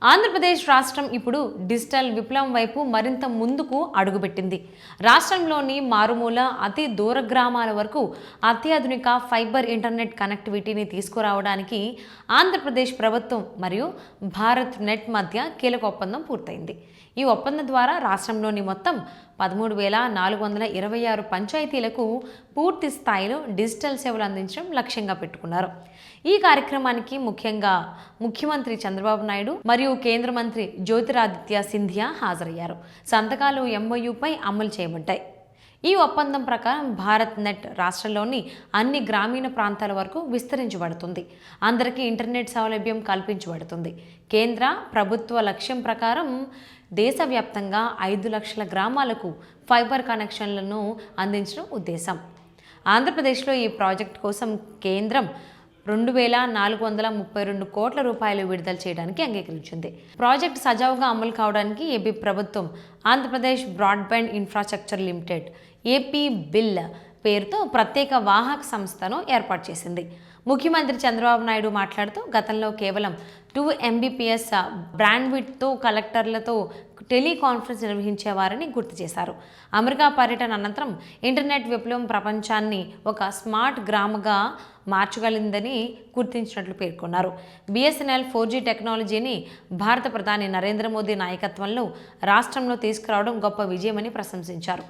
ఆంధ్రప్రదేశ్ రాష్ట్రం ఇప్పుడు డిజిటల్ విప్లవం వైపు మరింత ముందుకు అడుగుపెట్టింది. రాష్ట్రంలోని మారుమూల అతి దూర గ్రామాల వరకు అత్యాధునిక ఫైబర్ ఇంటర్నెట్ కనెక్టివిటీని తీసుకురావడానికి ఆంధ్రప్రదేశ్ ప్రభుత్వం మరియు భారత్ నెట్ మధ్య కీలక ఒప్పందం పూర్తయింది. ఈ ఒప్పందం ద్వారా రాష్ట్రంలోని మొత్తం 13,426 పంచాయతీలకు పూర్తి స్థాయిలో డిజిటల్ సేవలు అందించడం లక్ష్యంగా పెట్టుకున్నారు. ఈ కార్యక్రమానికి ముఖ్యంగా ముఖ్యమంత్రి చంద్రబాబు నాయుడు మరియు కేంద్ర మంత్రి జ్యోతిరాదిత్య సింధియా హాజరయ్యారు. సంతకాలు MOUపై అమలు చేయబడ్డాయి. ఈ ఒప్పందం ప్రకారం భారత్ నెట్ రాష్ట్రంలోని అన్ని గ్రామీణ ప్రాంతాల వరకు విస్తరించబడుతుంది. అందరికీ ఇంటర్నెట్ సౌలభ్యం కల్పించబడుతుంది. కేంద్ర ప్రభుత్వ లక్ష్యం ప్రకారం దేశవ్యాప్తంగా 5 లక్షల గ్రామాలకు ఫైబర్ కనెక్షన్లను అందించడం ఉద్దేశం. ఆంధ్రప్రదేశ్లో ఈ ప్రాజెక్ట్ కోసం కేంద్రం 2,432 కోట్ల రూపాయలు విడుదల చేయడానికి అంగీకరించింది. ప్రాజెక్టు సజావుగా అమలు కావడానికి ఏపీ ప్రభుత్వం Andhra Pradesh broadband infrastructure limited AP bill పేరుతో ప్రత్యేక వాహక సంస్థను ఏర్పాటు చేసింది. ముఖ్యమంత్రి చంద్రబాబు నాయుడు మాట్లాడుతూ గతంలో కేవలం 2 Mbps బ్రాండ్విడ్త్తో కలెక్టర్లతో టెలికాన్ఫరెన్స్ నిర్వహించేవారని గుర్తు చేశారు. అమెరికా పర్యటన అనంతరం ఇంటర్నెట్ విప్లవం ప్రపంచాన్ని ఒక స్మార్ట్ గ్రామగా మార్చగలిందని గుర్తించినట్లు పేర్కొన్నారు. BSNL 4G టెక్నాలజీని భారత ప్రధాని నరేంద్ర మోదీ నాయకత్వంలో రాష్ట్రంలో తీసుకురావడం గొప్ప విజయమని ప్రశంసించారు.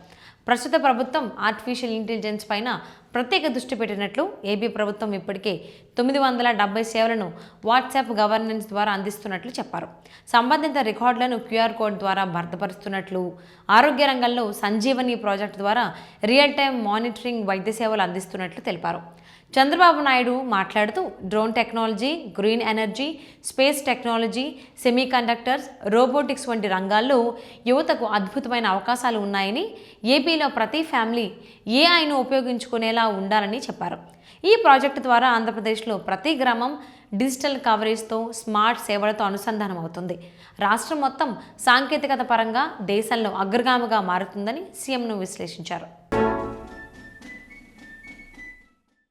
ప్రస్తుత ప్రభుత్వం ఆర్టిఫిషియల్ ఇంటెలిజెన్స్ పైన ప్రత్యేక దృష్టి పెట్టినట్లు, ఏపీ ప్రభుత్వం ఇప్పటికే 970 సేవలను వాట్సాప్ గవర్నెన్స్ ద్వారా అందిస్తున్నట్లు చెప్పారు. సంబంధిత రికార్డులను QR కోడ్ ద్వారా భద్రపరుస్తున్నట్లు, ఆరోగ్య రంగంలో సంజీవని ప్రాజెక్టు ద్వారా రియల్ టైం మానిటరింగ్ వైద్య సేవలు అందిస్తున్నట్లు తెలిపారు. చంద్రబాబు నాయుడు మాట్లాడుతూ drone technology, green energy, space technology, semiconductors, robotics వంటి రంగాల్లో యువతకు అద్భుతమైన అవకాశాలు ఉన్నాయని, ఏపీలో ప్రతి ఫ్యామిలీ AIను ఉపయోగించుకునేలా ఉండాలని చెప్పారు. ఈ ప్రాజెక్టు ద్వారా ఆంధ్రప్రదేశ్లో ప్రతి గ్రామం డిజిటల్ కవరేజ్తో, స్మార్ట్ సేవలతో అనుసంధానం అవుతుంది. రాష్ట్రం మొత్తం సాంకేతికత పరంగా దేశంలో అగ్రగామిగా మారుతుందని సీఎంను విశ్లేషించారు.